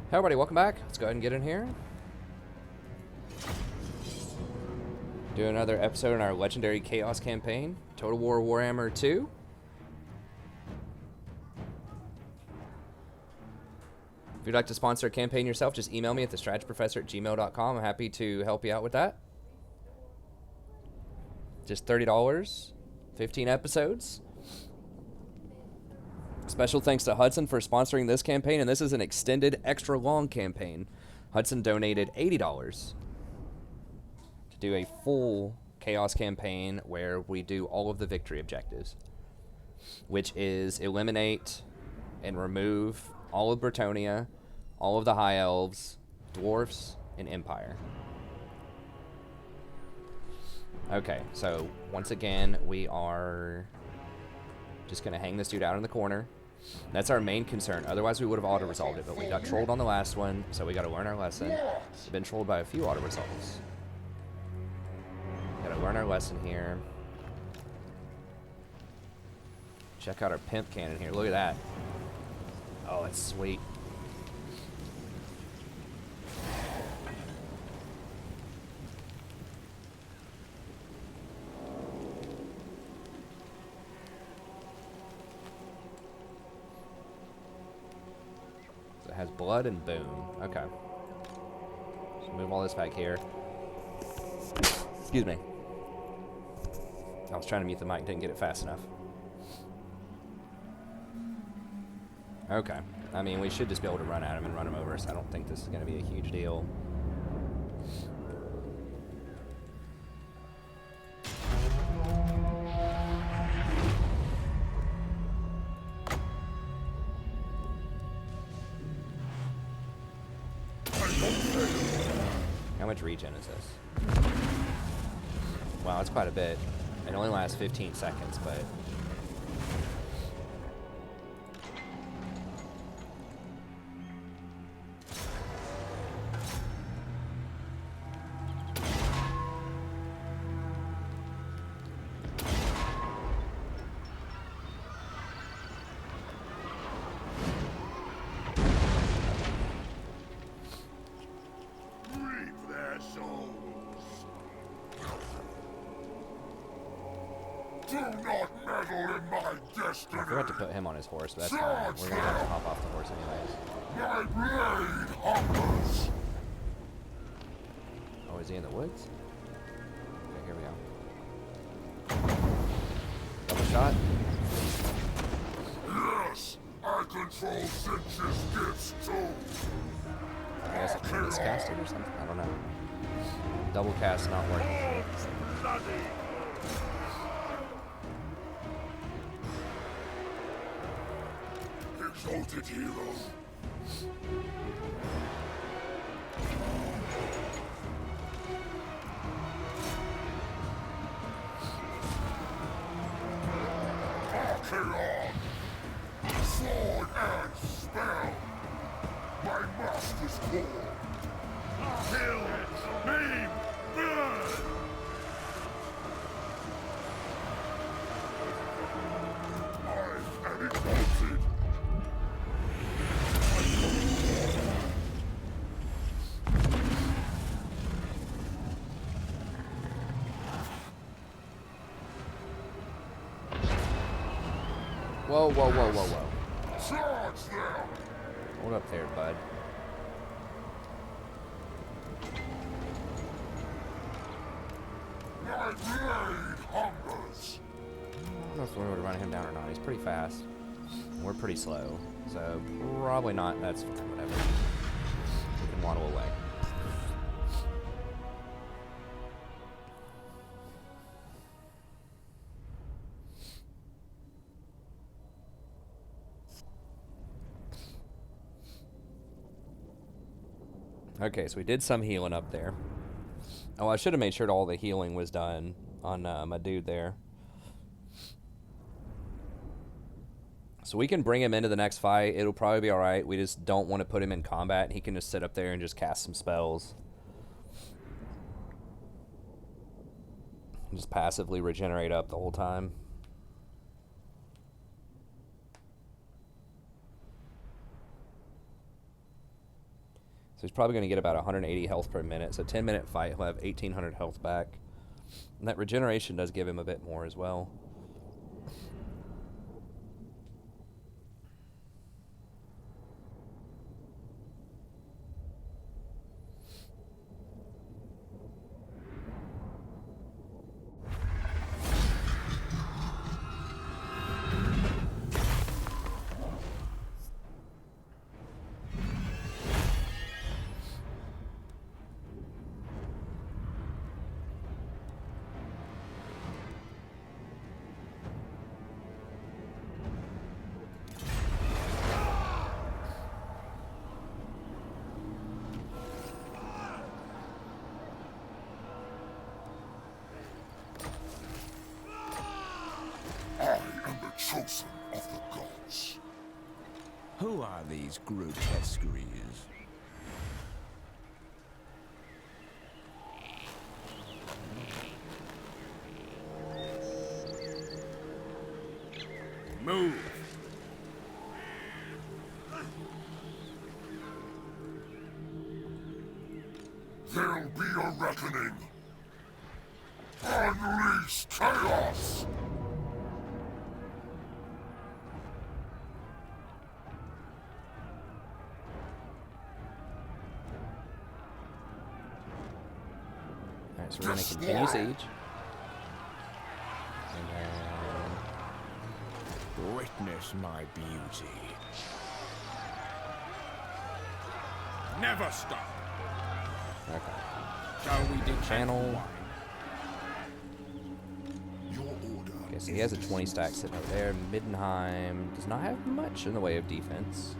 Hey everybody, welcome back. Let's go ahead and get in here. Do another episode in our Legendary Chaos campaign, Total War Warhammer 2. If you'd like to sponsor a campaign yourself, just email me at thestrategyprofessor@gmail.com. I'm happy to help you out with that. Just $30, 15 episodes. Special thanks to Hudson for sponsoring this campaign, and this is an extended, extra long campaign. Hudson donated $80 to do a full Chaos campaign where we do all of the victory objectives, which is eliminate and remove all of Bretonnia, all of the High Elves, Dwarfs, and Empire. Okay, so once again, we are just going to hang this dude out in the corner. That's our main concern. Otherwise, we would have auto-resolved it, but we got trolled on the last one, so we got to learn our lesson. We've been trolled by a few auto-resolves. Got to learn our lesson here. Check out our pimp cannon here. Look at that. Oh, it's sweet. Has blood and boom. Okay. Let's move all this back here. Excuse me. I was trying to mute the mic, didn't get it fast enough. Okay. I mean, we should just be able to run at him and run him over, so I don't think this is going to be a huge deal. How much regen is this? Wow, that's quite a bit. It only lasts 15 seconds, but... I forgot to put him on his horse, but that's fine. We're gonna have to hop off the horse anyways. My blade hungers. Oh, is he in the woods? Okay, here we go. Double shot. Yes, I control Cinch's gifts too. I guess I can miscast it or something. I don't know. Double cast not working. Exalted hero. Archaon. Sword and spell. My master's call. Kill, maim, burn. I am exalted. Whoa, whoa, whoa, whoa, whoa. Charge them! Hold up there, bud. My blade hungers. I don't know if we're able to run him down or not. He's pretty fast. We're pretty slow. So, probably not. That's fine, whatever. We can waddle away. Okay, so we did some healing up there. Oh, I should have made sure all the healing was done on my dude there. So we can bring him into the next fight. It'll probably be alright. We just don't want to put him in combat. He can just sit up there and just cast some spells. Just passively regenerate up the whole time. So he's probably going to get about 180 health per minute. So 10-minute fight, he'll have 1,800 health back. And that regeneration does give him a bit more as well. I am the chosen of the gods. Who are these grotesqueries? Move! There'll be a reckoning. Unleash chaos! Alright, so we're going to continue siege. And then... Witness my beauty. Never stop! Okay. Shall we decant Channel. wine? Your order. Okay, so he has a 20 stack sitting over there. Middenheim does not have much in the way of defense.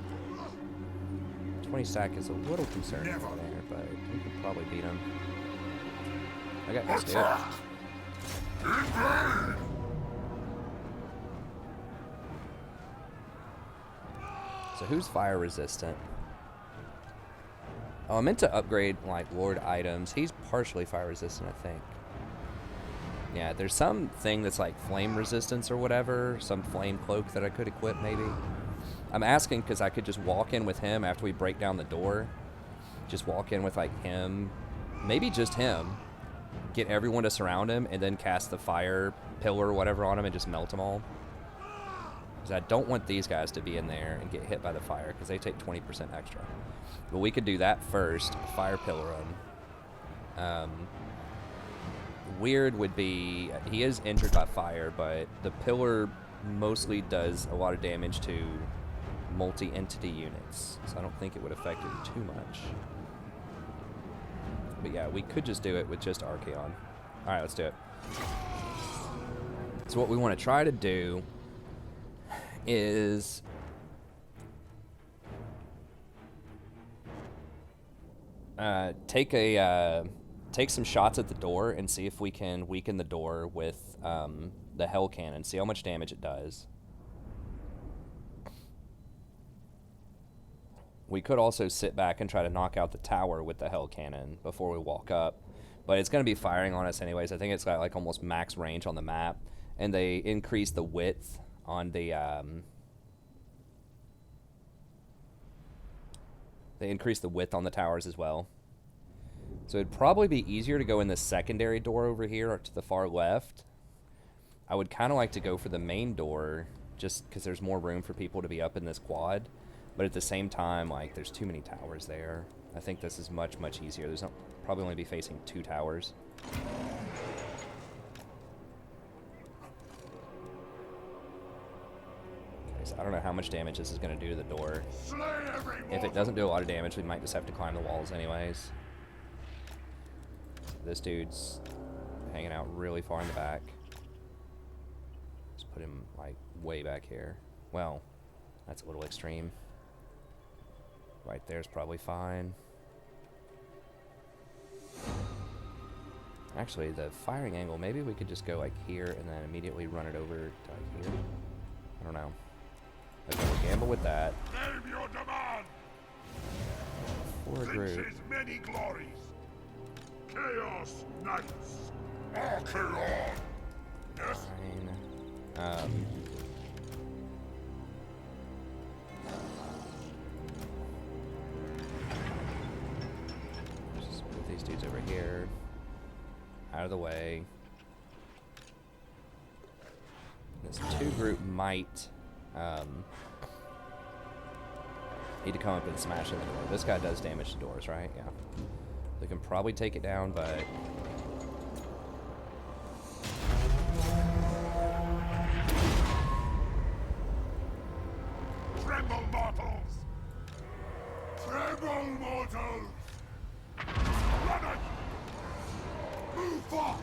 20 stack is a little concerning over there, but we could probably beat him. Okay, let's do it. Invade! So who's fire resistant? Oh, I meant to upgrade, like, Lord items. He's partially fire resistant, I think. Yeah, there's some thing that's like flame resistance or whatever. Some flame cloak that I could equip, maybe. I'm asking because I could just walk in with him after we break down the door. Just walk in with, like, him. Maybe just him. Get everyone to surround him and then cast the fire pillar or whatever on him and just melt them all. Because I don't want these guys to be in there and get hit by the fire because they take 20% extra. But we could do that first. Fire pillar him. Weird would be, he is injured by fire, but the pillar mostly does a lot of damage to multi-entity units. So I don't think it would affect him too much. But yeah, we could just do it with just Archaon. Alright, let's do it. So what we want to try to do is take some shots at the door and see if we can weaken the door with the Hell Cannon. See how much damage it does. We could also sit back and try to knock out the tower with the Hell Cannon before we walk up. But it's going to be firing on us anyways. I think it's got like almost max range on the map. And they increase the width on the... they increase the width on the towers as well. So it'd probably be easier to go in the secondary door over here or to the far left. I would kind of like to go for the main door just because there's more room for people to be up in this quad. But at the same time, like, there's too many towers there. I think this is much, much easier. There's probably only be facing 2 towers. Okay, so I don't know how much damage this is going to do to the door. If it doesn't do a lot of damage, we might just have to climb the walls anyways. This dude's hanging out really far in the back. Let's put him, like, way back here. Well, that's a little extreme. Right there's probably fine. Actually, the firing angle, maybe we could just go, like, here and then immediately run it over to, like, here. I don't know. Okay, we'll gamble with that. Name your demand! For a group. Finch's many glories. Chaos Knights. Archaon. Yes. Fine. out of the way. This 2 group might need to come up and smash in the door. This guy does damage to doors, right? Yeah. They can probably take it down, but... Tremble, mortals! Tremble, mortals! Run it! Move fast!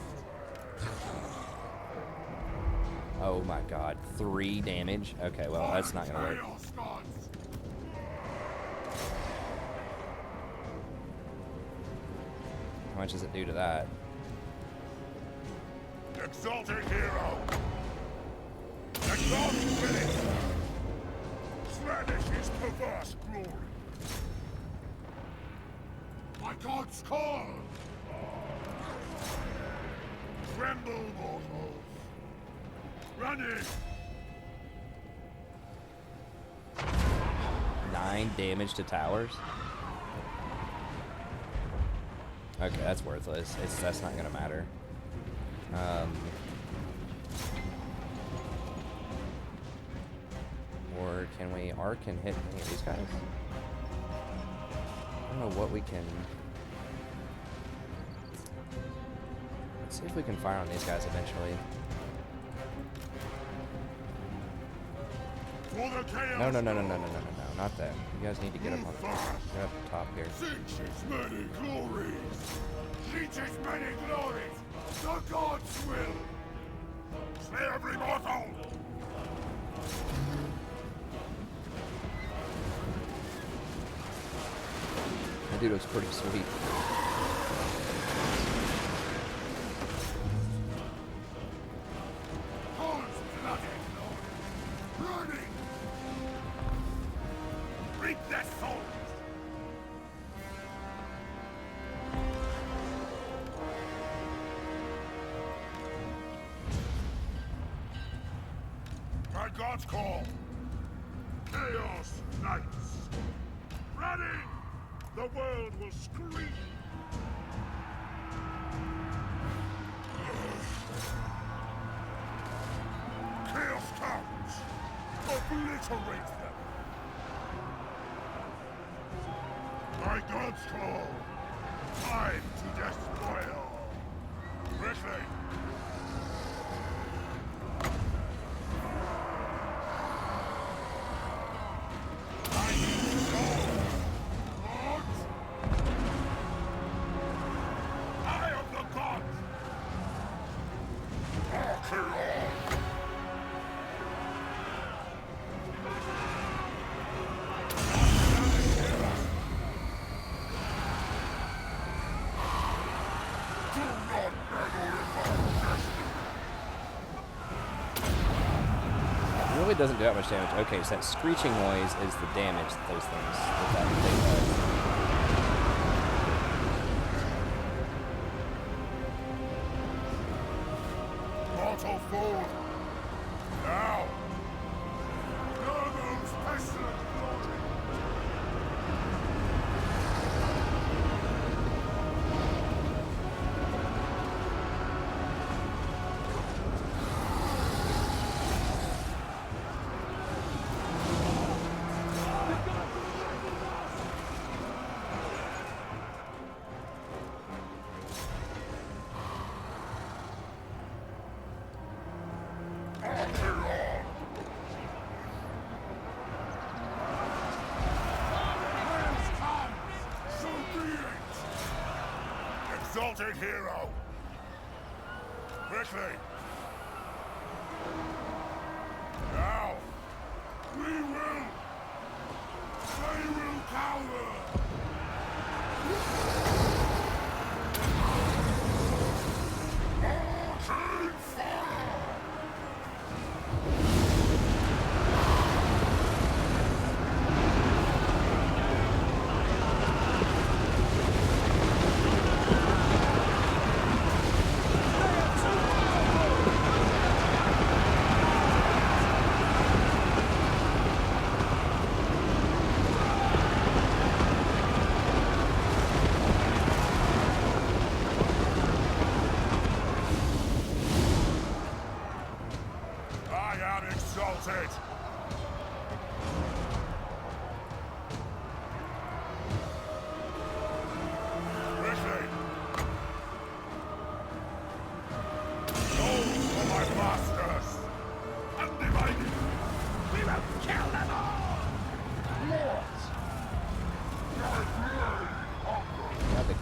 Oh my god, 3 damage? Okay, well, that's not gonna work. Chaos gods! How much does it do to that? Exalted hero! The gods will it! Slanish his perverse glory! My gods call! Tremble, mortals! Running! 9 damage to towers? Okay, that's worthless. That's not gonna matter. Or can we arc and hit any of these guys? I don't know what we can... Let's see if we can fire on these guys eventually. No, not that. You guys need to get up on top here. Sinch his many glories! Teach his many glories! The gods will! Slay every mortal! That dude looks pretty sweet. Horns bloody glory! Running! Reap their souls! By God's call! Chaos Knights! Running! The world will scream! Chaos comes! Obliterate them! By God's call! Time to destroy all! Quickly! I need to go! Gods! Eye of the gods! Archaon! It really doesn't do that much damage. Okay, so that screeching noise is the damage that those things that thing does. Mortal food! Now! Nurgle's pestilent glory! Archaon! Whence comes? So be it! Exalted hero! Quickly! Now! We will! They will cower! Arcane fire!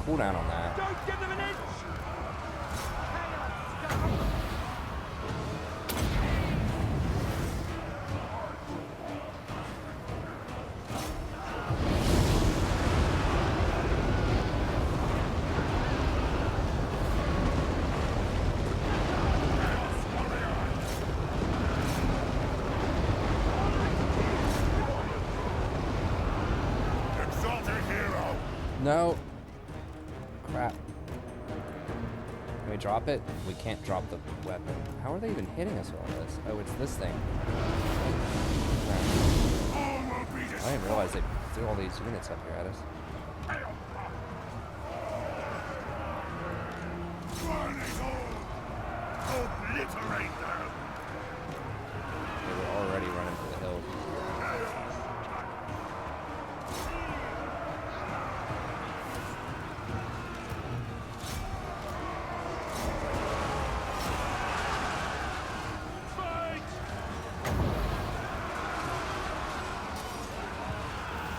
cooldown on that. Don't give them an inch! Exalted hero! No. Crap. Can we drop it? We can't drop the weapon. How are they even hitting us with all this? Oh, it's this thing. All will be I didn't destroyed! realize they threw all these units up here at us. Burn it all! Obliterate them! They were already running for the hills.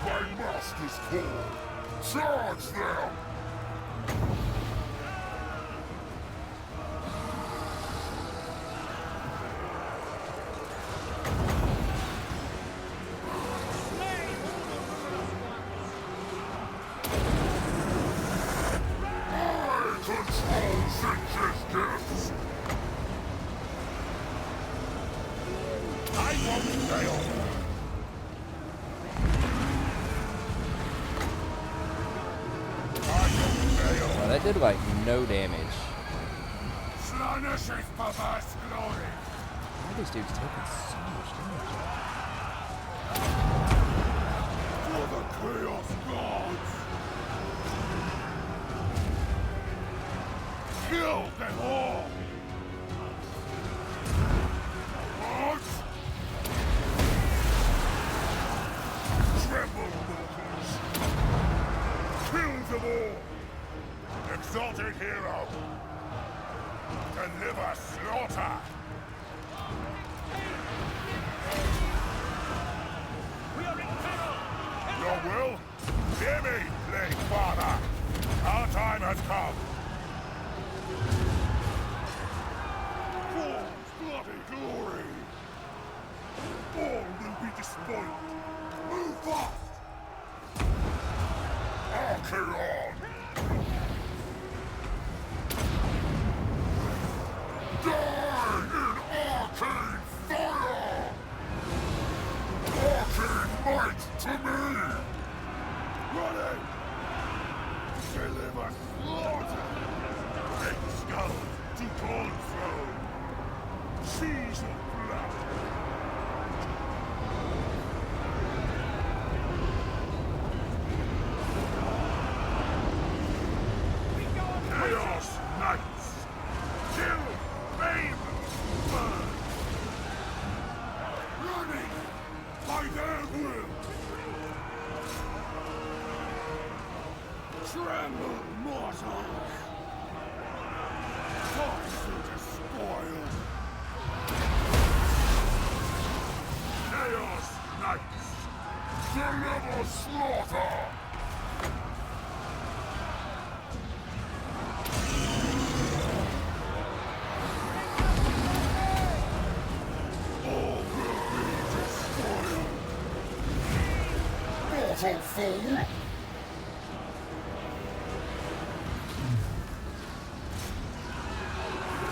My masters fall! Charge them! I control Sinch's gifts! I won't fail! Well, that did like no damage. Slaanesh his perverse glory! Why are these dudes taking so much damage? For the Chaos Gods! Kill them all! What? Tremble, mortals! Kill them all! Exalted hero! Deliver slaughter! We are in peril! Your will? Hear me, Late Father! Our time has come! Fall's bloody glory! All will be despoiled! Move fast! Archaon! Die in arcane fire! Arcane might to me! Running! Deliver slaughter! Take skull to Dawn Throne! Seas of blood! Chaos Knights! Kill, maim, burn! Running by their will! Tremble, mortals! Time to despoil! Chaos Knights! Deliver slaughter! All will be despoiled! Mortal fool!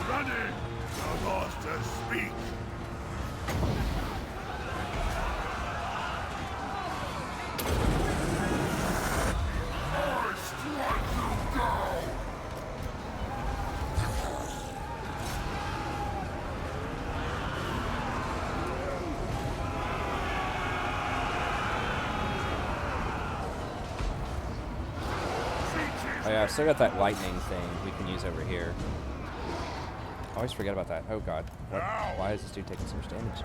Running! The monsters speak! I strike you down! Oh yeah, I've still got that lightning thing we can use over here. I always forget about that. Oh god. What? Why is this dude taking so much damage?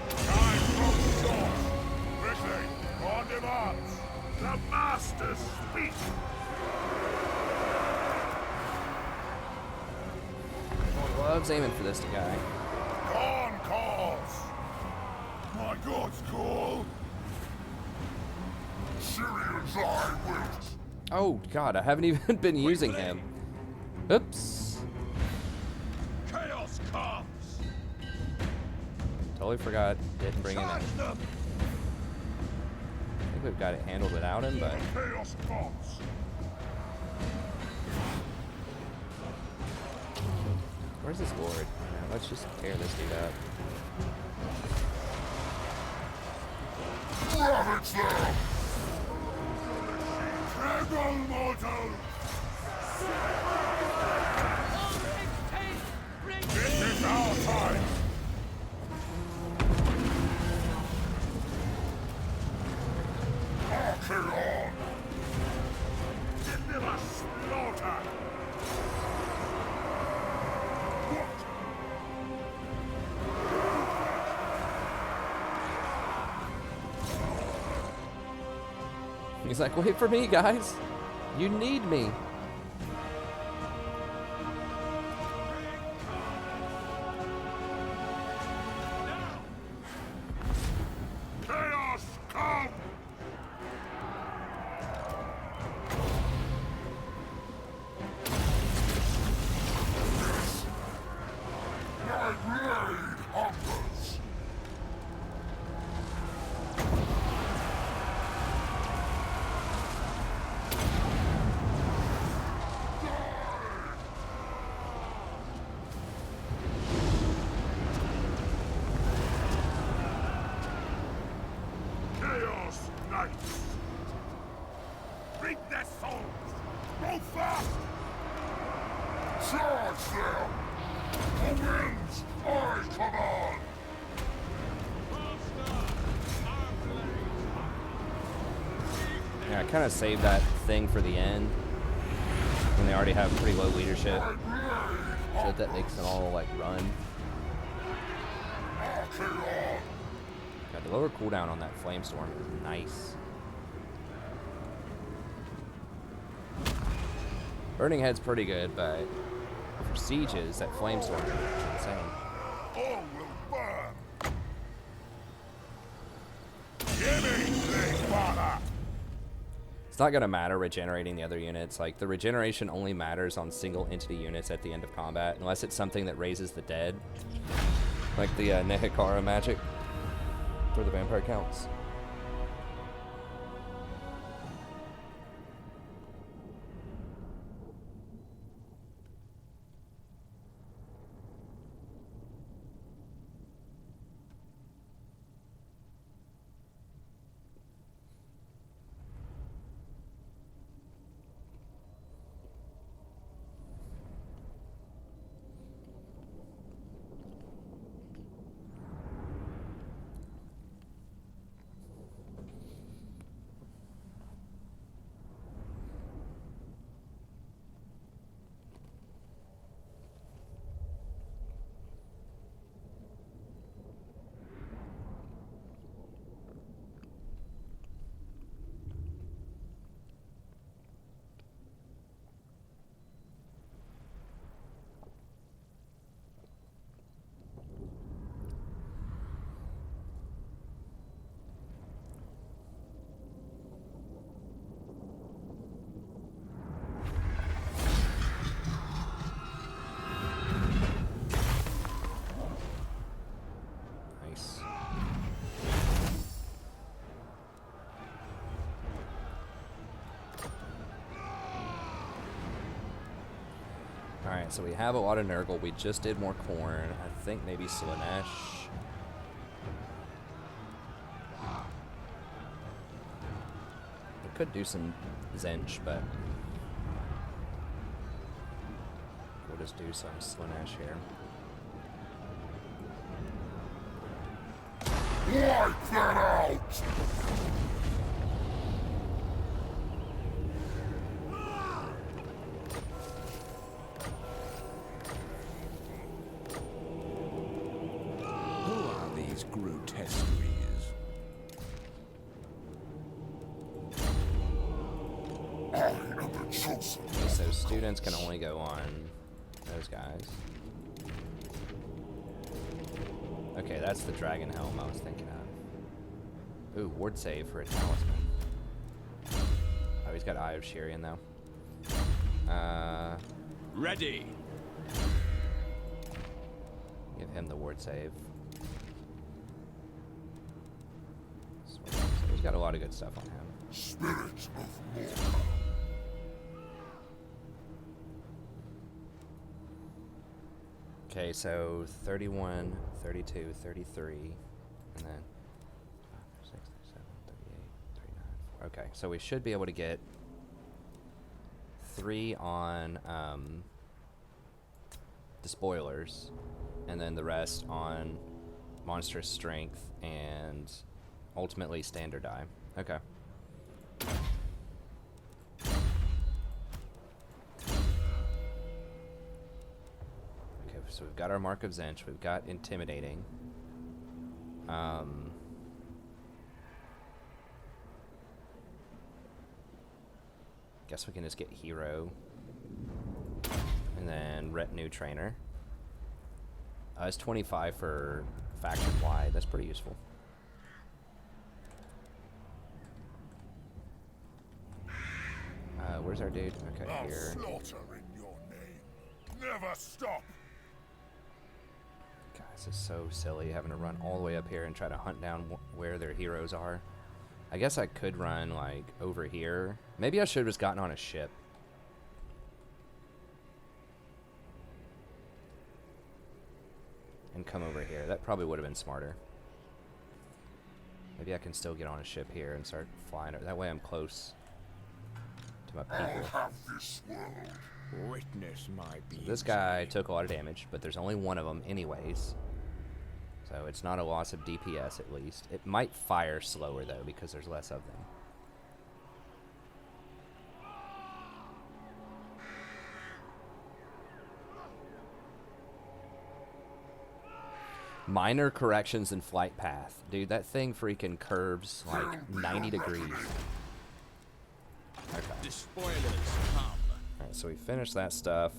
Time from source! Quickly, on demands! The masters speak! Loves aiming for this guy. Dawn calls! My gods call! Syrian's eye wilt! Oh god, I haven't even been using him. Oops. Chaos comes. Totally forgot. Didn't bring him in. I Charge them. think we've got it handled without him, but Chaos comes. where's this lord? Yeah, let's just tear this dude up. Ravage them. Tremble, mortals. This is our time. Archaon. Deliver slaughter. What? He's like, wait for me, guys. You need me. Chaos come. My blade hungers. Chaos Knights. Reap their souls. Go fast. Charge them. The winds I command. Yeah, I kind of saved that thing for the end when they already have pretty low leadership, so that makes them all like run. Archaon. Got the lower cooldown on that flamestorm is nice. Burning Head's pretty good, but for sieges, that flamestorm is insane. All will burn. Give me this father. It's not gonna matter regenerating the other units. Like, the regeneration only matters on single entity units at the end of combat, unless it's something that raises the dead, like the Nehikara magic for the vampire counts. Nice. Alright, so we have a lot of Nurgle. We just did more corn. I think maybe Slanesh. We could do some Zench, but we'll just do some Slanesh here. Wipe that out! Who are these grotesqueries? I am the chosen. Okay, so students can only go on those guys. Okay, that's the dragon helm I was thinking of. Ooh, ward save for a talisman. Oh, he's He's got Eye of Shirian, though. Ready. Give him the ward save. So he's got a lot of good stuff on him. Spirit of Mordor. Okay, so 31, 32, 33, and then 5, 6, 7, 38, 39, 4. Okay, so we should be able to get 3 on the spoilers, and then the rest on monstrous strength and ultimately standard die. Okay. So we've got our Mark of Zinch, we've got Intimidating. Guess we can just get Hero. And then Retinue Trainer. It's 25 for faction wide, that's pretty useful. Where's our dude? Okay, I'll here. slaughter in your name. Never stop. God, this is so silly, having to run all the way up here and try to hunt down where their heroes are. I guess I could run, like, over here. Maybe I should have just gotten on a ship. And come over here. That probably would have been smarter. Maybe I can still get on a ship here and start flying. That way I'm close to my I'll people. have this world. Witness my beauty. This guy took a lot of damage, but there's only one of them anyways. So it's not a loss of DPS at least. It might fire slower though because there's less of them. Minor corrections in flight path. Dude, that thing freaking curves like 90 degrees. Okay. The spoilers come. Alright, so we finished that stuff.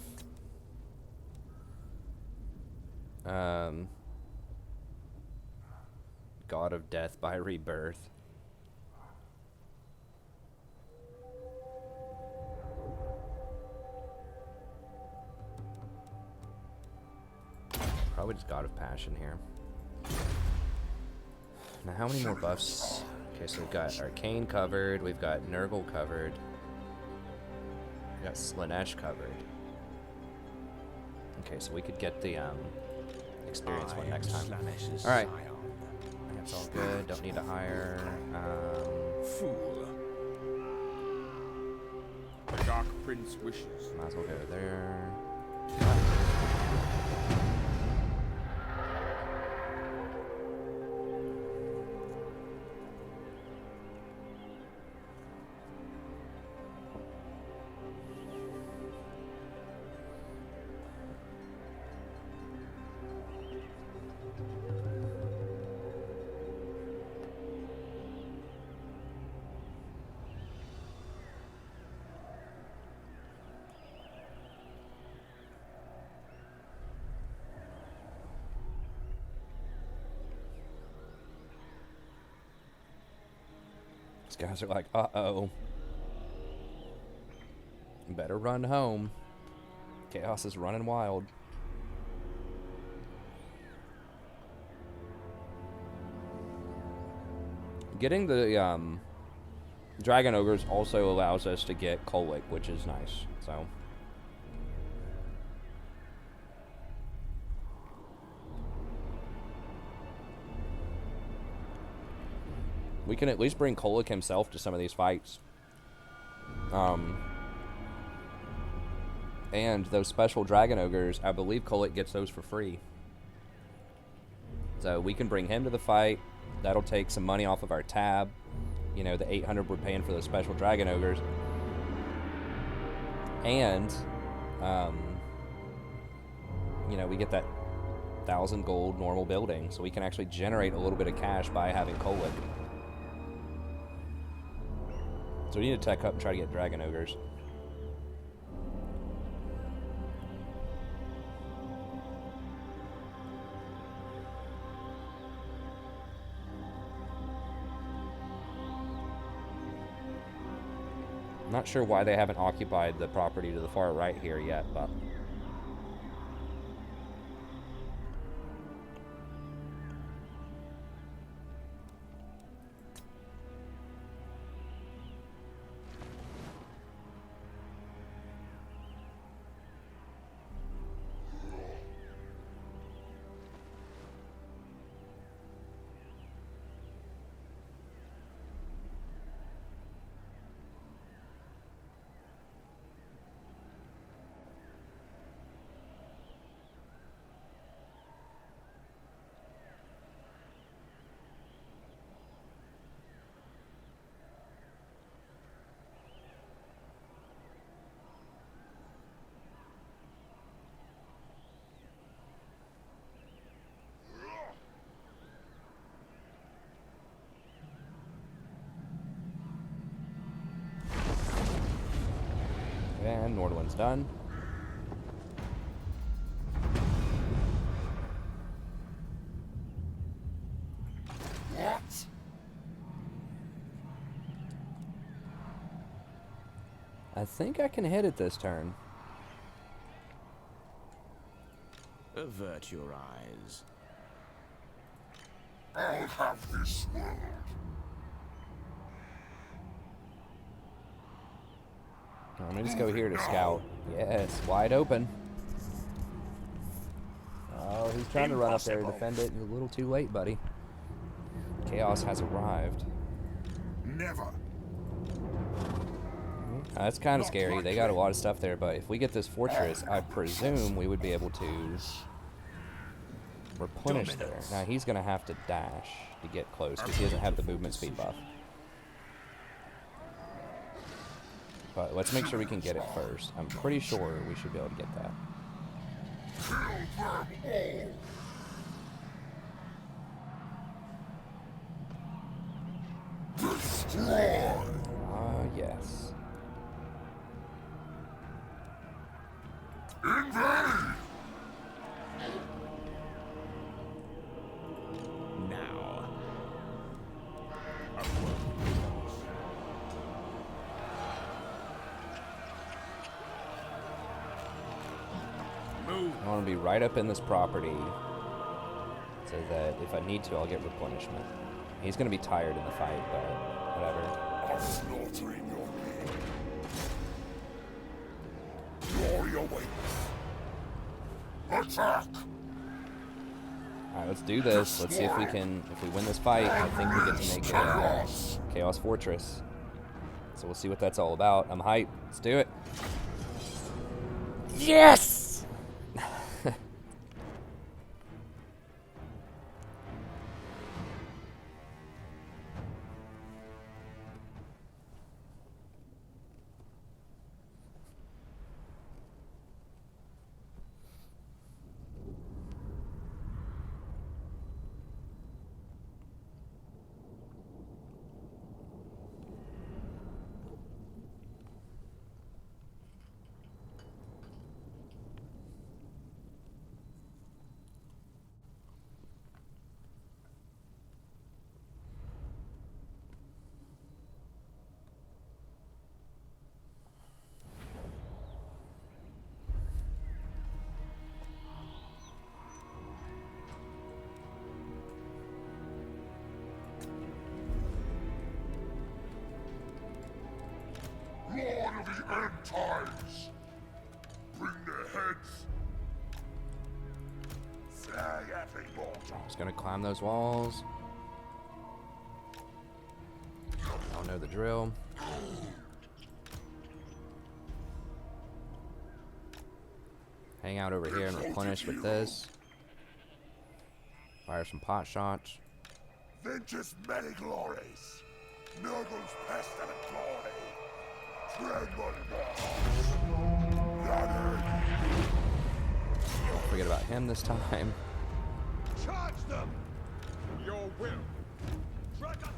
God of Death by Rebirth. Probably just God of Passion here. Now, how many more buffs? Okay, so we've got Arcane covered, we've got Nurgle covered, we got Slanesh covered. Okay, so we could get the experience one next time. All right, that's all good. Don't need to hire. Fool. The Dark Prince wishes. Might as well go there. These guys are like, uh-oh. Better run home. Chaos is running wild. Getting the Dragon Ogres also allows us to get Kolic, which is nice. So we can at least bring Kolic himself to some of these fights. And those special Dragon Ogres, I believe Kolic gets those for free. So we can bring him to the fight. That'll take some money off of our tab. You know, the 800 we're paying for those special Dragon Ogres. And, you know, we get that 1,000 gold normal building. So we can actually generate a little bit of cash by having Kolic. So we need to tech up and try to get Dragon Ogres. Not sure why they haven't occupied the property to the far right here yet, but... And Nordland's done. What? I think I can hit it this turn. Avert your eyes. I'll have this world. Let me just go here to scout. Yes, wide open. Oh, he's trying to run up there to defend it. You're a little too late, buddy. Chaos has arrived. Never. That's kind of scary. They got a lot of stuff there, but if we get this fortress, I presume we would be able to replenish there. Now, he's going to have to dash to get close because he doesn't have the movement speed buff. But let's make sure we can get it first. I'm pretty sure we should be able to get that. Yes. Now. I want to be right up in this property so that if I need to, I'll get replenishment. He's going to be tired in the fight, but whatever. I'm slaughtering your king. Glory awaits. Attack! Alright, let's do this. Let's see if we win this fight, I think we get to make a Chaos Fortress. So we'll see what that's all about. I'm hyped. Let's do it. Yes! Lord of the end times! Bring their heads! Say every mortal! Just gonna climb those walls. I'll know the drill. Hang out over here and replenish with this. Fire some pot shots. Vengeance many glories! Nurgle's pestilent glory! Tremble! Don't forget about him this time. Charge them! Your will. Dragon!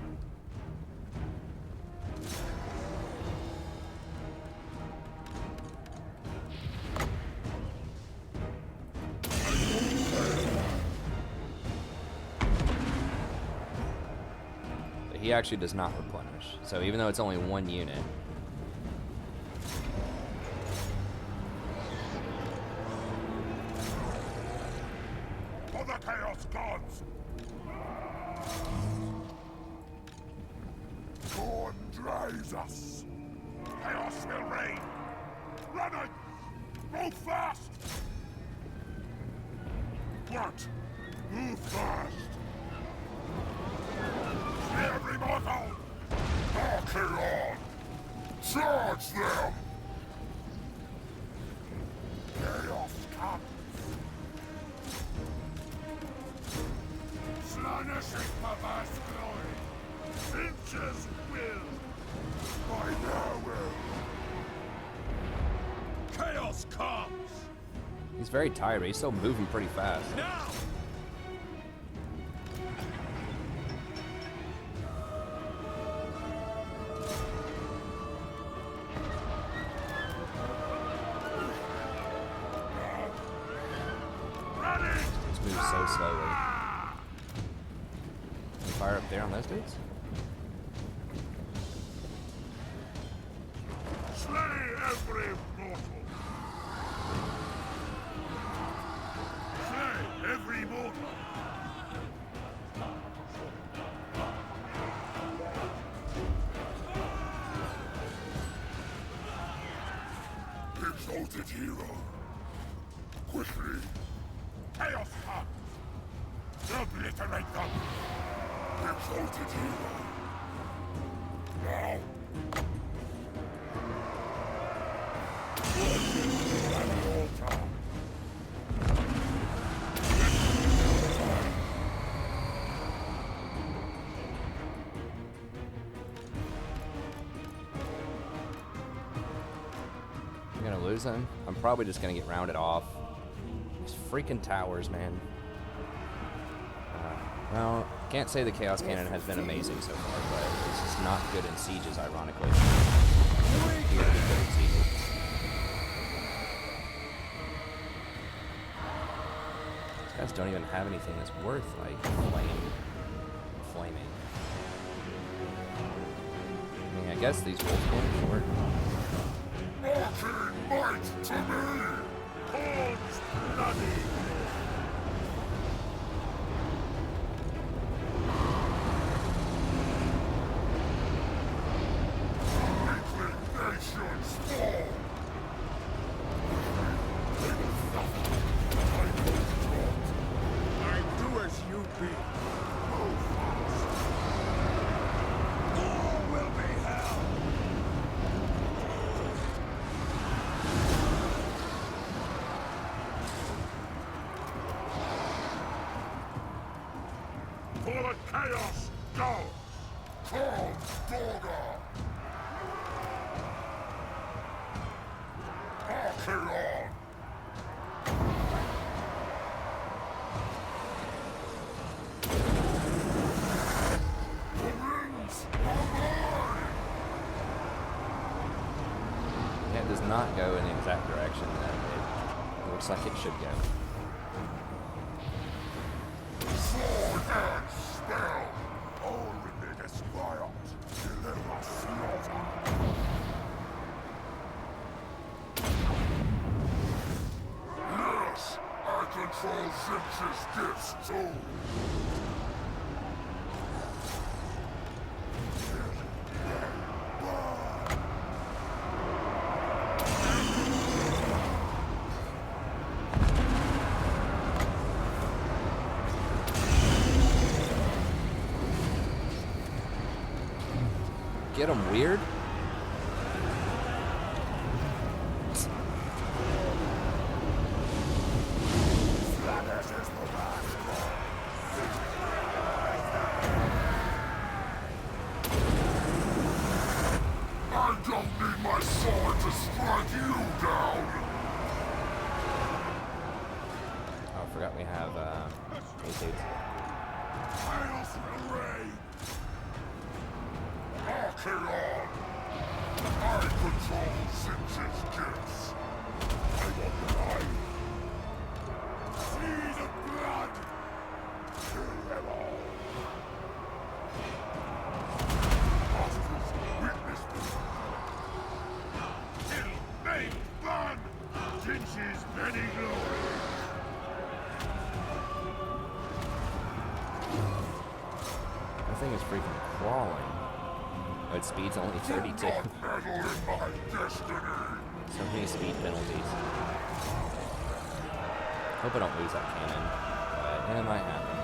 But he actually does not replenish. So even though it's only one unit, Chaos gods! Corn drives us! Chaos will reign! Run it! Move fast! What? Move fast! Slay every mortal! Archaon! Charge them! Chaos comes! Slaanishes perverse glory! Inches will! By their will! Chaos comes! He's very tired, but he's still moving pretty fast. Now! He's moving so slowly. Can you fire up there on those dudes? Slay every mortal! Slay every mortal! Exalted hero! Quickly! Chaos comes! Obliterate them! Exalted hero! Now! I'm gonna lose him. I'm probably just gonna get rounded off. These freaking towers, man. Well, can't say the Chaos Cannon has been amazing so far, but it's just not good in sieges, ironically. Here to be good in sieges. These guys don't even have anything that's worth, like, flaming. I mean, I guess these wolf cannons work. Arcane might to me! Horns bloody! Weakling nations fall! I do as you bid. Move fast! All will be hell! For the chaos go! Come, Dorga! Archaon! The rings are mine! Yeah, it does not go in the exact direction that it looks like it should go. Sword and spell! All religious vials deliver slaughter! Yes, I control Zimch's gifts too! Get him weird? I don't need my sword to strike you down! Oh, I forgot we have these dudes. Chaos will reign! Archaon! I control Zimch's gifts! I want the life! See the blood! Kill them all! Monsters witness me! Kill, maim, burn! Zimch's many glories! freaking crawling. Oh, its speed's only 32. Meddle in my destiny. So many speed penalties. Hope I don't lose that cannon, but it might happen.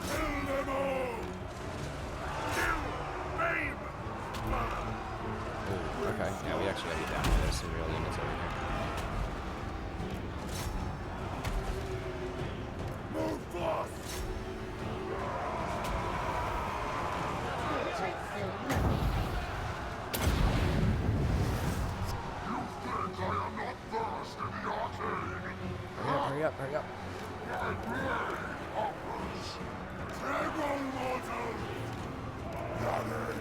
Kill them all! Kill! Babe! Ooh, okay. Yeah, we actually gotta get down here. There's some real units over here. Move fast! You think I am not versed in the arcane? Hurry up, hurry up. My blade offers. Tremble, mortals! Ready?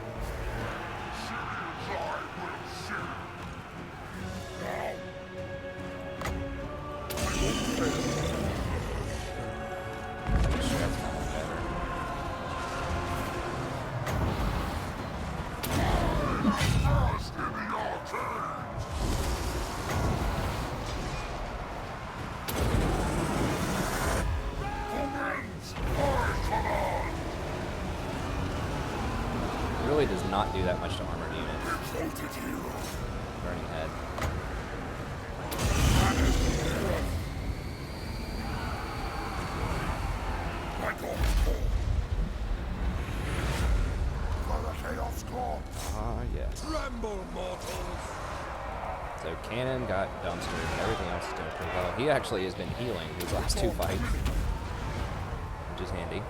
Serious I will see. Now. Pretty sure that's kind of better. First in the arcane! Commence my command! Really does not do that much to armored units. Exalted hero! Burning head. Like all before. For the chaos god! Ah, yes. Tremble, mortals! So Cannon got dumpstered, and everything else is doing pretty well. He actually has been healing these last two fights, which is handy.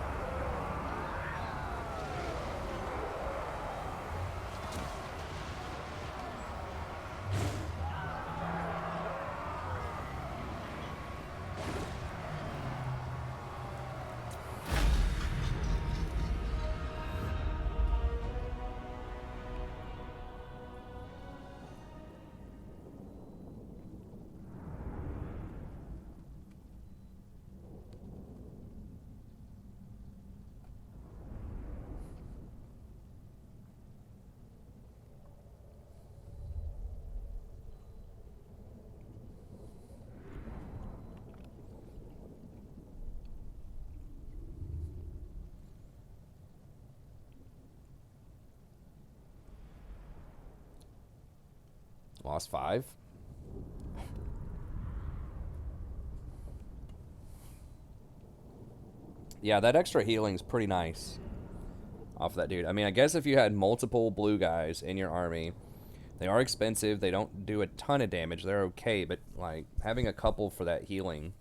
Lost 5. Yeah, that extra healing's pretty nice off that dude. I mean, I guess if you had multiple blue guys in your army, they are expensive. They don't do a ton of damage. They're okay, but like having a couple for that healing,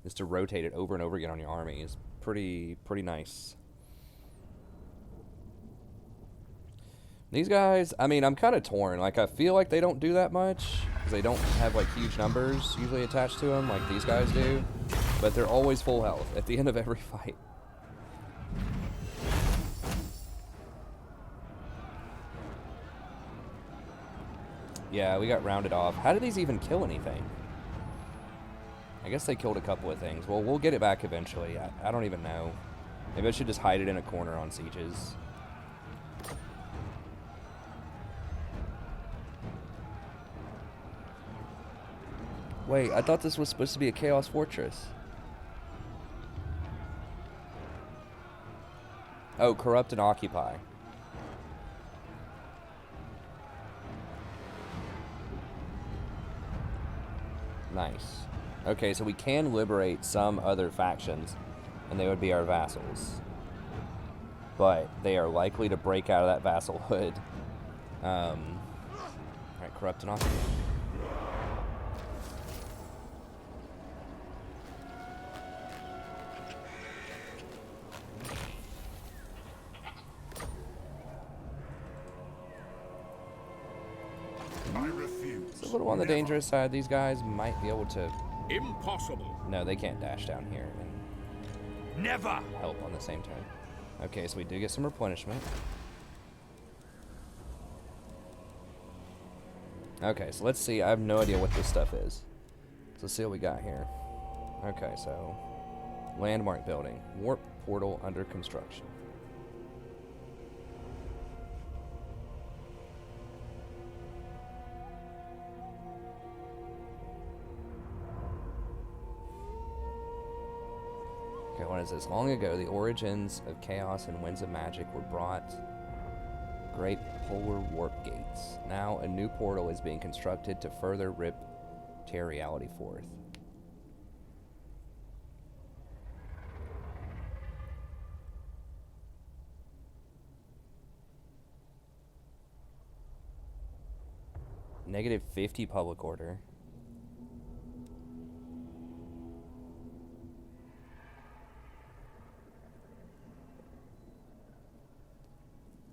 just to rotate it over and over again on your army, is pretty nice. These guys, I mean, I'm kind of torn. Like, I feel like they don't do that much, because they don't have, like, huge numbers usually attached to them, like these guys do. But they're always full health at the end of every fight. Yeah, we got rounded off. How did these even kill anything? I guess they killed a couple of things. Well, we'll get it back eventually. I don't even know. Maybe I should just hide it in a corner on sieges. Wait, I thought this was supposed to be a Chaos Fortress. Oh, corrupt and occupy. Nice. Okay, so we can liberate some other factions, and they would be our vassals. But they are likely to break out of that vassalhood. Alright, corrupt and occupy. It's a little on the dangerous side. These guys might be able to... Impossible. No, they can't dash down here and Never. help on the same turn. Okay, so we do get some replenishment. Okay, so let's see. I have no idea what this stuff is. So let's see what we got here. Okay, so... Landmark building. Warp portal under construction. Okay, what says this. Long ago, the origins of chaos and winds of magic were brought great polar warp gates. Now a new portal is being constructed to further rip tear reality forth. Negative 50 public order.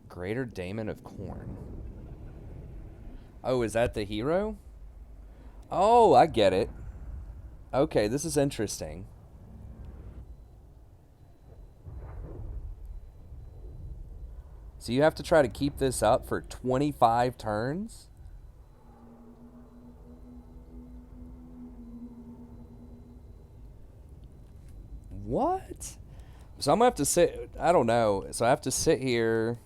Greater Daemon of Corn. Oh, is that the hero? Oh, I get it. Okay, this is interesting. So you have to try to keep this up for 25 turns? What? So I'm gonna have to sit, I don't know. So I have to sit here.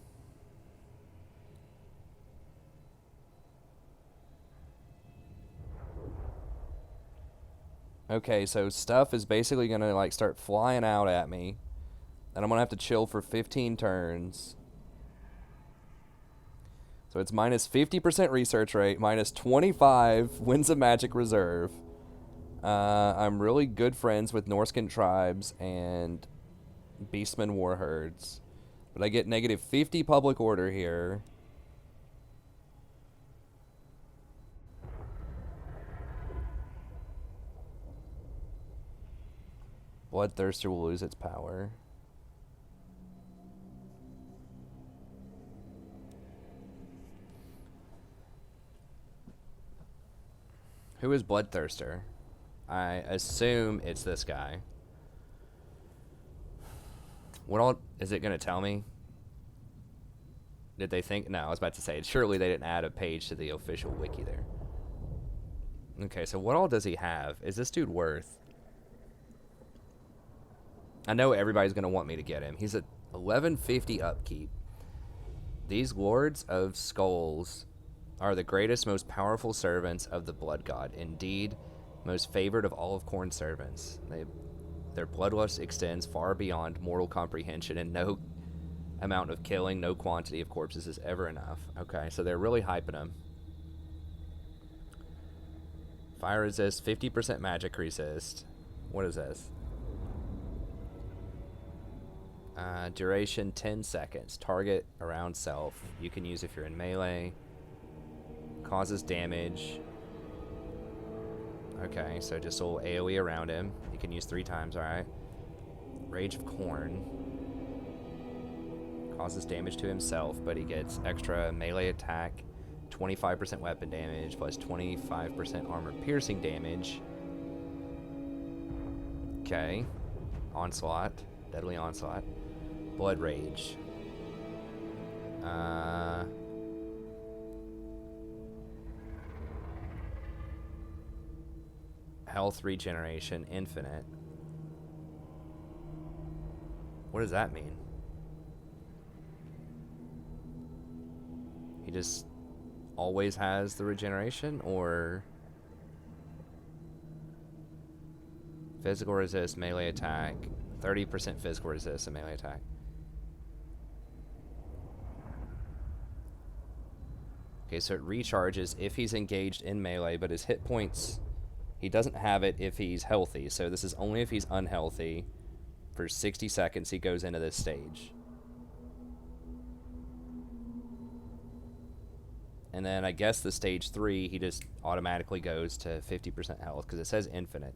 Okay, so stuff is basically gonna like start flying out at me. And I'm gonna have to chill for 15 turns. So it's minus 50% research rate, minus 25 Winds of Magic Reserve. I'm really good friends with Norscan tribes and Beastmen war herds. But I get negative 50 public order here. Bloodthirster will lose its power. Who is Bloodthirster? I assume it's this guy. What all is it going to tell me? Did they think? No, I was about to say, surely they didn't add a page to the official wiki there. Okay, so what all does he have? Is this dude worth? I know everybody's going to want me to get him. He's at 1150 upkeep. These Lords of Skulls are the greatest, most powerful servants of the Blood God. Indeed, most favored of all of Khorne's servants. Their bloodlust extends far beyond mortal comprehension, and no amount of killing, no quantity of corpses is ever enough. Okay, so they're really hyping him. Fire resist, 50% magic resist. What is this? Duration 10 seconds. Target around self. You can use if you're in melee. Causes damage. Okay, so just a little AoE around him. You can use 3 times, alright. Rage of Khorne. Causes damage to himself, but he gets extra melee attack, 25% weapon damage, plus 25% armor piercing damage. Okay. Onslaught. Deadly Onslaught. Blood Rage. Health regeneration, infinite. What does that mean? He just always has the regeneration, or physical resist, melee attack, 30% physical resist and melee attack. Okay, so it recharges if he's engaged in melee, but his hit points, he doesn't have it if he's healthy. So this is only if he's unhealthy. For 60 seconds, he goes into this stage. And then I guess the stage 3, he just automatically goes to 50% health because it says infinite.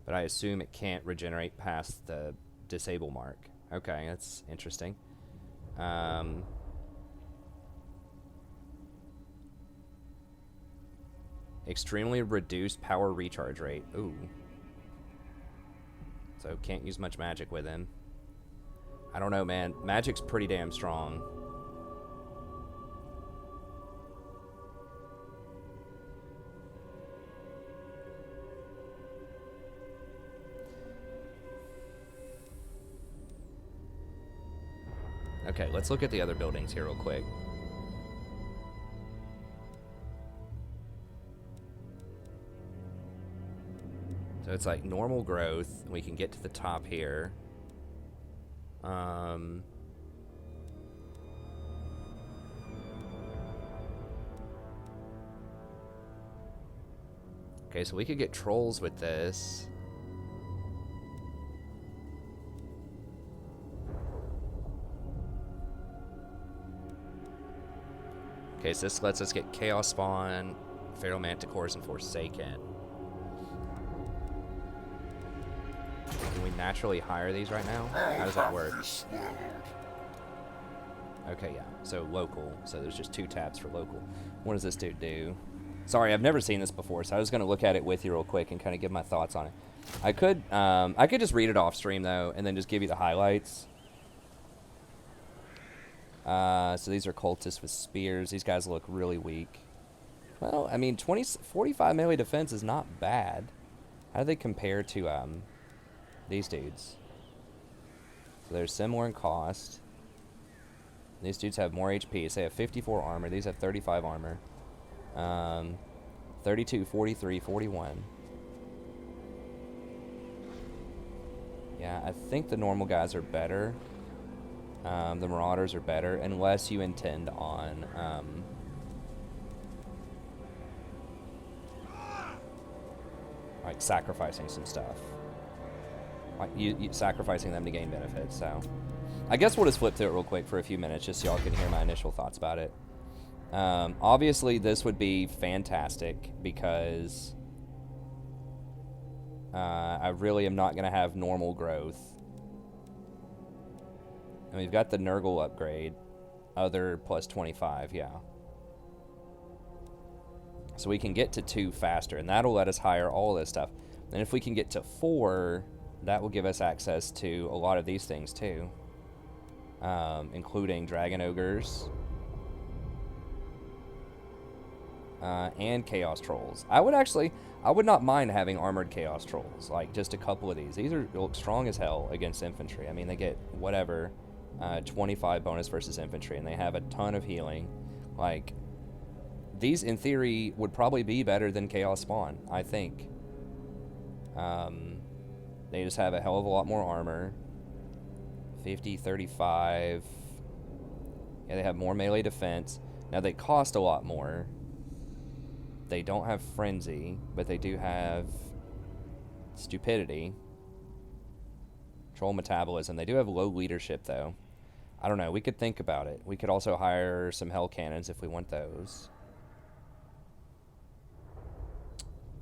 But I assume it can't regenerate past the disable mark. Okay, that's interesting. Extremely reduced power recharge rate. Ooh. So can't use much magic with him. I don't know, man. Magic's pretty damn strong. Okay, let's look at the other buildings here real quick. So it's like normal growth. We can get to the top here. Okay, so we could get trolls with this. Okay, so this lets us get Chaos Spawn, Feral Manticores, and Forsaken. Can we naturally hire these right now? How does that work? Okay, yeah. So local. So there's just 2 tabs for local. What does this dude do? Sorry, I've never seen this before, so I was going to look at it with you real quick and kind of give my thoughts on it. I could just read it off stream, though, and then just give you the highlights. So these are cultists with spears. These guys look really weak. Well, I mean, 45 melee defense is not bad. How do they compare to these dudes? So they're similar in cost. These dudes have more HP. So they have 54 armor. These have 35 armor. 32, 43, 41. Yeah, I think the normal guys are better. The Marauders are better, unless you intend on like sacrificing some stuff. Like you sacrificing them to gain benefits. So I guess we'll just flip through it real quick for a few minutes just so y'all can hear my initial thoughts about it. Obviously, this would be fantastic because I really am not going to have normal growth. And we've got the Nurgle upgrade. Other plus 25, yeah. So we can get to 2 faster, and that'll let us hire all this stuff. And if we can get to 4, that will give us access to a lot of these things too. Including Dragon Ogres. And Chaos Trolls. I would not mind having armored Chaos Trolls. Like, just a couple of these. These look strong as hell against infantry. I mean, they get whatever, 25 bonus versus infantry, and they have a ton of healing. Like, these, in theory, would probably be better than Chaos Spawn, I think. They just have a hell of a lot more armor. 50, 35. Yeah, they have more melee defense. Now, they cost a lot more. They don't have Frenzy, but they do have Stupidity. Troll Metabolism. They do have low leadership, though. I don't know. We could think about it. We could also hire some Hell Cannons if we want those.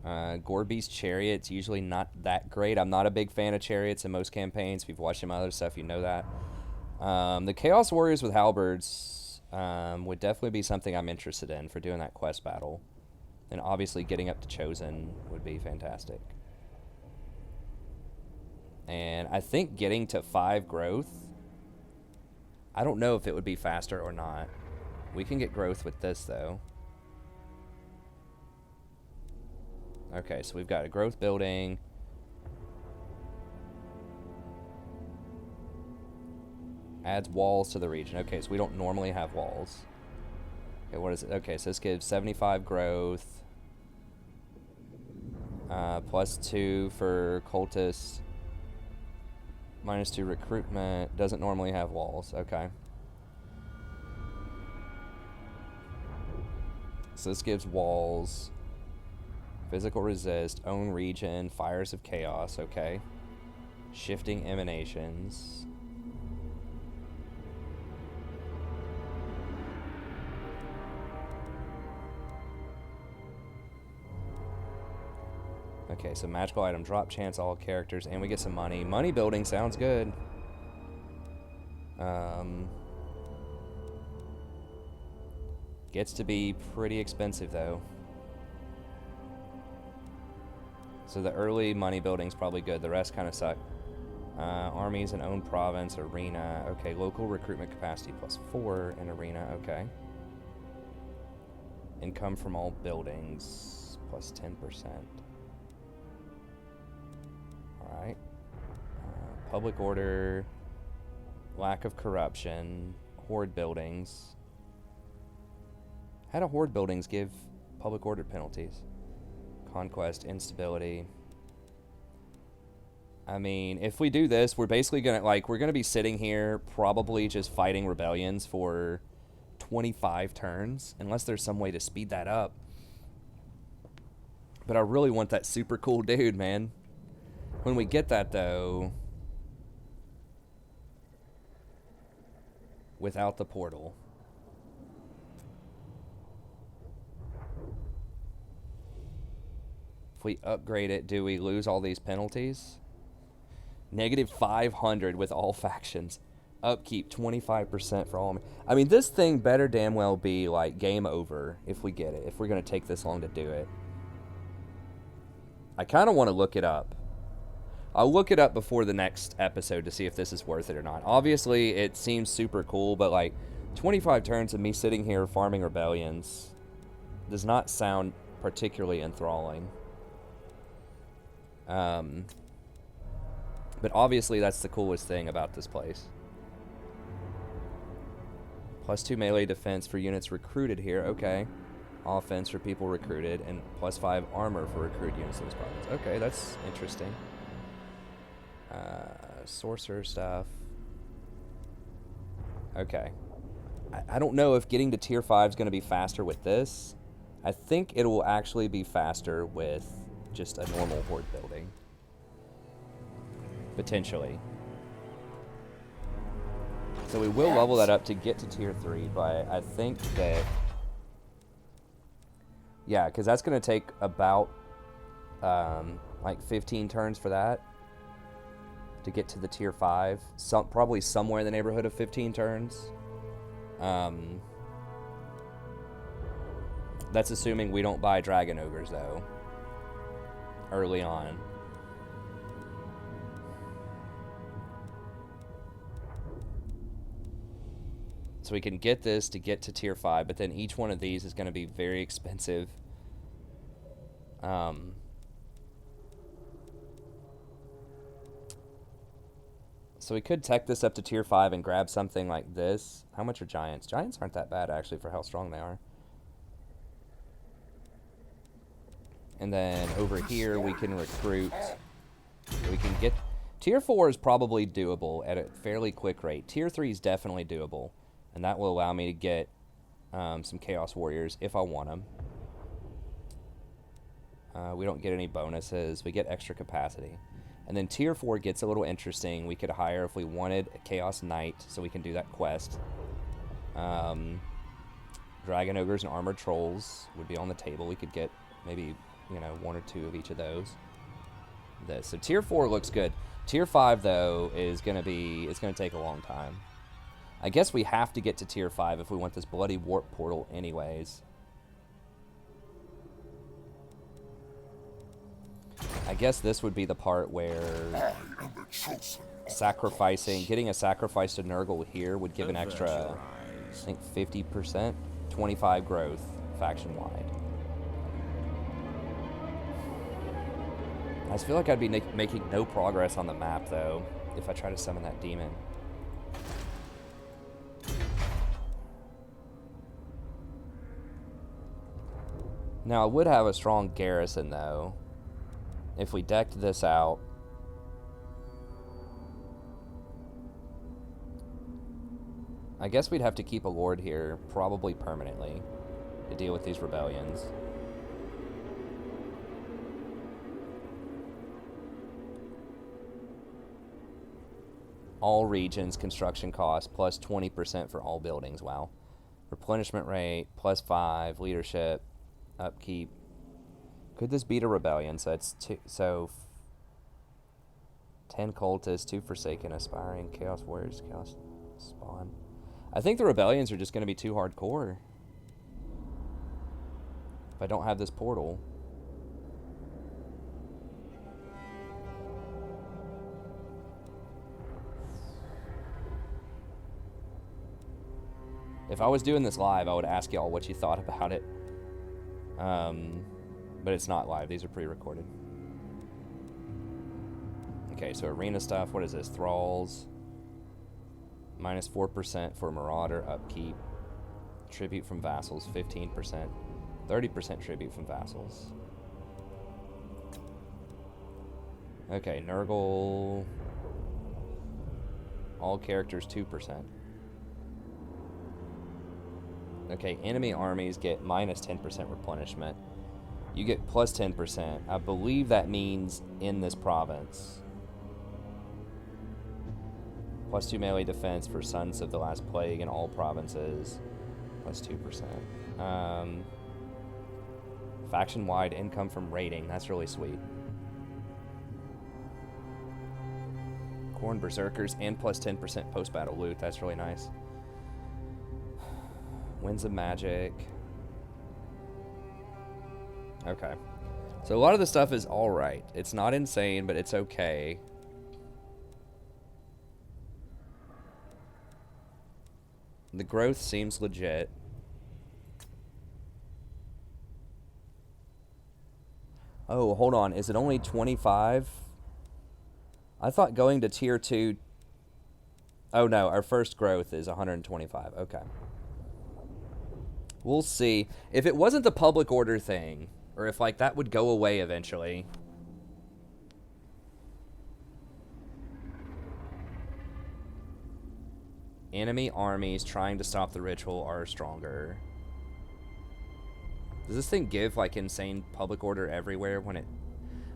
Gorby's Chariots, usually not that great. I'm not a big fan of Chariots in most campaigns. If you've watched some other stuff, you know that. The Chaos Warriors with Halberds would definitely be something I'm interested in for doing that quest battle. And obviously getting up to Chosen would be fantastic. And I think getting to 5 growth, I don't know if it would be faster or not. We can get growth with this, though. Okay, so we've got a growth building. Adds walls to the region. Okay, so we don't normally have walls. Okay, what is it? Okay, so this gives 75 growth. Plus 2 for cultists. Minus 2 recruitment. Doesn't normally have walls. Okay. So this gives walls. Physical resist. Own region. Fires of chaos. Okay. Shifting emanations. Okay, so magical item drop chance, all characters, and we get some money. Money building sounds good. Gets to be pretty expensive, though. So the early money building's probably good. The rest kind of suck. Armies and own province, arena. Okay, local recruitment capacity plus 4 in arena. Okay. Income from all buildings plus 10%. Alright. Public order. Lack of corruption. Horde buildings. How do horde buildings give public order penalties? Conquest, instability. I mean, if we do this, we're basically gonna we're gonna be sitting here probably just fighting rebellions for 25 turns, unless there's some way to speed that up. But I really want that super cool dude, man. When we get that, though, without the portal. If we upgrade it, do we lose all these penalties? Negative 500 with all factions. Upkeep 25% for all. I mean, this thing better damn well be like game over if we get it. If we're going to take this long to do it. I kind of want to look it up. I'll look it up before the next episode to see if this is worth it or not. Obviously, it seems super cool, but like 25 turns of me sitting here farming rebellions does not sound particularly enthralling. But obviously, that's the coolest thing about this place. +2 melee defense for units recruited here. Okay. Offense for people recruited. And +5 armor for recruited units in this province. Okay, that's interesting. Sorcerer stuff. Okay. I don't know if getting to tier 5 is going to be faster with this. I think it will actually be faster with just a normal horde building. Potentially. So we will level that up to get to tier 3, but I think that... Yeah, because that's going to take about like 15 turns for that to get to the tier 5. Probably somewhere in the neighborhood of 15 turns. That's assuming we don't buy Dragon Ogres, though, early on. So we can get this to get to tier 5, but then each one of these is going to be very expensive. So we could tech this up to tier 5 and grab something like this. How much are giants? Giants aren't that bad, actually, for how strong they are. And then over here, we can recruit. We can get... Tier 4 is probably doable at a fairly quick rate. Tier 3 is definitely doable. And that will allow me to get some Chaos Warriors if I want them. We don't get any bonuses. We get extra capacity. And then Tier 4 gets a little interesting. We could hire, if we wanted, a Chaos Knight, so we can do that quest. Dragon Ogres and Armored Trolls would be on the table. We could get maybe, you know, 1 or 2 of each of those. So Tier 4 looks good. Tier 5, though, is going to be... It's going to take a long time. I guess we have to get to tier 5 if we want this bloody warp portal anyways. I guess this would be the part where getting a sacrifice to Nurgle here would give an extra, I think, 50%, 25 growth faction-wide. I just feel like I'd be making no progress on the map, though, if I try to summon that demon. Now, I would have a strong garrison, though, if we decked this out. I guess we'd have to keep a lord here, probably permanently, to deal with these rebellions. All regions, construction cost, plus 20% for all buildings. Wow. Replenishment rate, +5, leadership, upkeep. Could this beat a rebellion? So it's 10 cultists, 2 forsaken, aspiring, chaos warriors, chaos spawn. I think the rebellions are just going to be too hardcore if I don't have this portal. If I was doing this live, I would ask y'all what you thought about it. But it's not live. These are pre-recorded. Okay, so arena stuff. What is this? Thralls. -4% for Marauder upkeep. Tribute from vassals, 15%. 30% tribute from vassals. Okay, Nurgle. All characters 2%. Okay, enemy armies get minus 10% replenishment. You get plus 10%. I believe that means in this province. Plus 2 melee defense for Sons of the Last Plague in all provinces. Plus 2%. Faction-wide income from raiding. That's really sweet. Corn Berserkers and plus 10% post-battle loot. That's really nice. Winds of Magic. Okay. So a lot of the stuff is alright. It's not insane, but it's okay. The growth seems legit. Oh, hold on. Is it only 25? I thought going to tier 2... Oh, no. Our first growth is 125. Okay. We'll see. If it wasn't the public order thing, or if, like, that would go away eventually... Enemy armies trying to stop the ritual are stronger. Does this thing give, like, insane public order everywhere when it...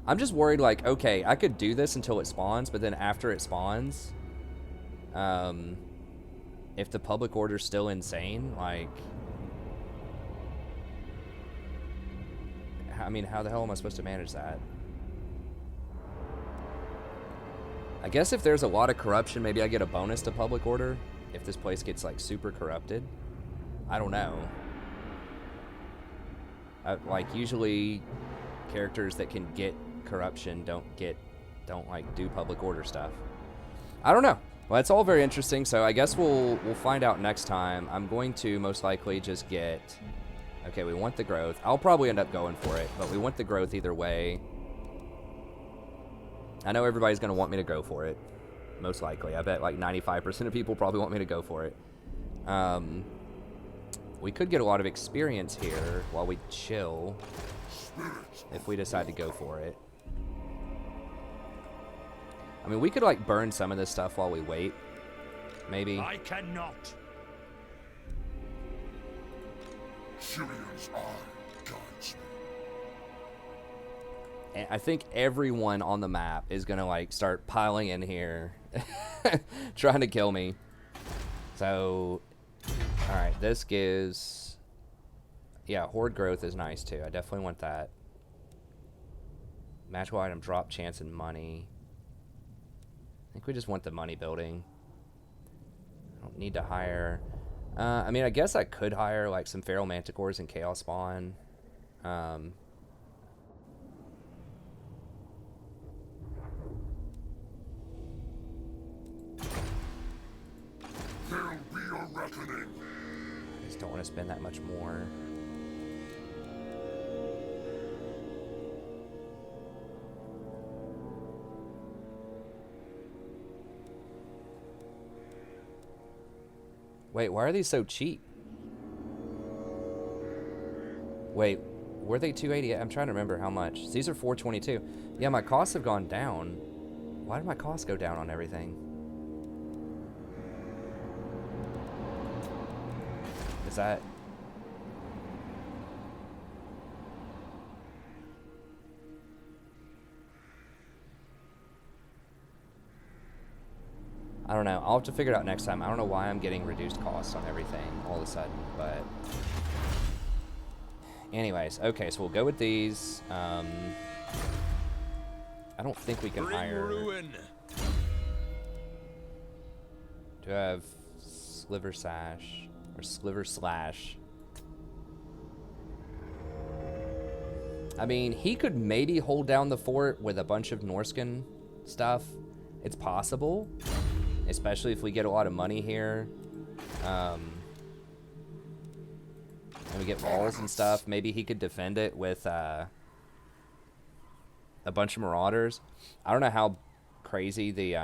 I'm just worried, like, okay, I could do this until it spawns, but then after it spawns, if the public order's still insane, like... I mean, how the hell am I supposed to manage that? I guess if there's a lot of corruption, maybe I get a bonus to public order. If this place gets, like, super corrupted. I don't know. Like, usually characters that can get corruption don't like do public order stuff. I don't know. Well, it's all very interesting, so I guess we'll find out next time. I'm going to most likely just get... Okay, we want the growth. I'll probably end up going for it, but we want the growth either way. I know everybody's going to want me to go for it. Most likely. I bet like 95% of people probably want me to go for it. We could get a lot of experience here while we chill if we decide to go for it. I mean, we could like burn some of this stuff while we wait. Maybe. I cannot. Sirius eye guides me. And I think everyone on the map is gonna like start piling in here trying to kill me. So alright, this gives... Yeah, horde growth is nice too. I definitely want that. Magical item drop chance and money. I think we just want the money building. I don't need to hire... I mean, I guess I could hire like some feral manticores and chaos spawn. There'll be a reckoning. I just don't want to spend that much more. Wait, why are these so cheap? Wait, were they 280? I'm trying to remember how much. These are 422. Yeah, my costs have gone down. Why did my costs go down on everything? Is that... I don't know. I'll have to figure it out next time. I don't know why I'm getting reduced costs on everything all of a sudden, but... Anyways, okay, so we'll go with these. I don't think we can hire... Ruin. Do I have Sliver Sash? Or Sliver Slash? I mean, he could maybe hold down the fort with a bunch of Norscan stuff. It's possible. Especially if we get a lot of money here. And we get walls and stuff. Maybe he could defend it with a bunch of marauders. I don't know how crazy the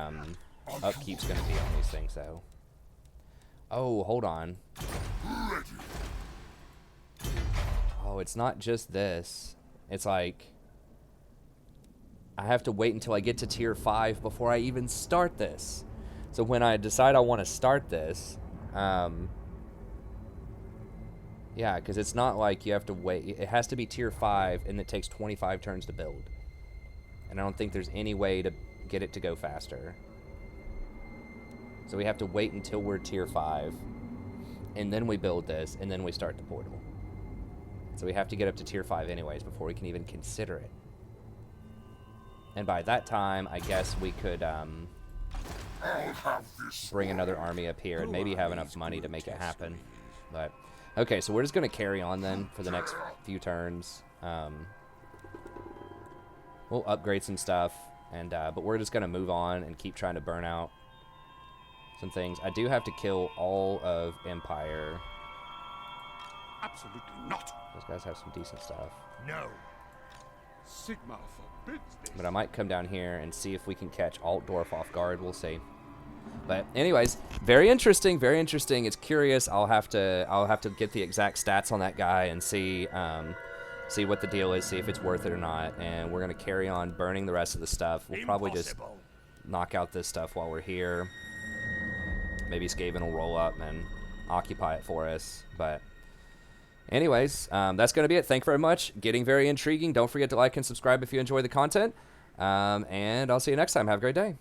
upkeep's going to be on these things, though. Oh, hold on. Oh, it's not just this. It's like... I have to wait until I get to tier 5 before I even start this. So when I decide I want to start this, yeah, because it's not like you have to wait. It has to be tier 5, and it takes 25 turns to build. And I don't think there's any way to get it to go faster. So we have to wait until we're tier 5, and then we build this, and then we start the portal. So we have to get up to tier 5 anyways before we can even consider it. And by that time, I guess we could bring another army up here and maybe have enough money to make it happen. But okay, so we're just going to carry on then for the next few turns. We'll upgrade some stuff, and but we're just going to move on and keep trying to burn out some things. I do have to kill all of Empire. Absolutely not. Those guys have some decent stuff. No. Sigma forbids this. But I might come down here and see if we can catch Altdorf off guard. We'll see. But anyways, very interesting, very interesting. It's curious. I'll have to get the exact stats on that guy and see see what the deal is, see if it's worth it or not. And we're gonna carry on burning the rest of the stuff. We'll probably just knock out this stuff while we're here. Maybe Skaven will roll up and occupy it for us. But anyways, that's going to be it. Thank you very much. Getting very intriguing. Don't forget to like and subscribe if you enjoy the content. And I'll see you next time. Have a great day.